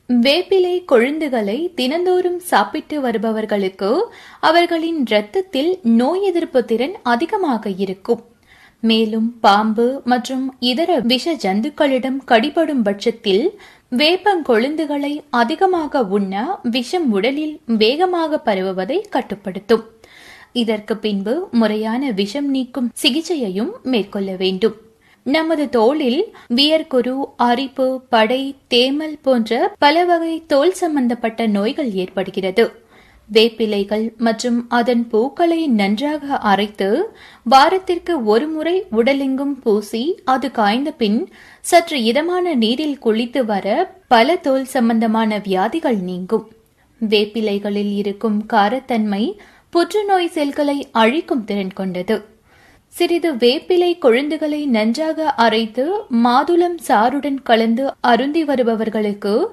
வேப்பிலை கொழுந்துகளை தினந்தோறும் சாப்பிட்டு வருபவர்களுக்கு அவர்களின் இரத்தத்தில் நோய் எதிர்ப்பு திறன் அதிகமாக இருக்கும். மேலும் பாம்பு மற்றும் இதர விஷ ஜந்துக்களிடம் கடிபடும் பட்சத்தில் வேப்பங்கொழுந்துகளை அதிகமாக உண்ண விஷம் உடலில் வேகமாக பரவுவதை கட்டுப்படுத்தும். இதற்கு பின்பு முறையான விஷம் நீக்கும் சிகிச்சையையும் மேற்கொள்ள வேண்டும். நமது தோலில் வியர்க்குரு, அரிப்பு, படை, தேமல் போன்ற பல வகை தோல் சம்பந்தப்பட்ட நோய்கள் ஏற்படுகிறது. வேப்பிலைகள் மற்றும் அதன் பூக்களை நன்றாக அரைத்து வாரத்திற்கு ஒரு முறை உடலெங்கும் பூசி அது காய்ந்த பின் சற்று இதமான நீரில் குளித்து வர பல தோல் சம்பந்தமான வியாதிகள் நீங்கும். வேப்பிலைகளில் இருக்கும் காரத்தன்மை புற்றுநோய் செல்களை அழிக்கும் திறன் கொண்டது. சிறிது வேப்பிலை கொழுந்துகளை நன்றாக அரைத்து மாதுளம் சாறுடன் கலந்து அருந்தி வருபவர்களுக்கு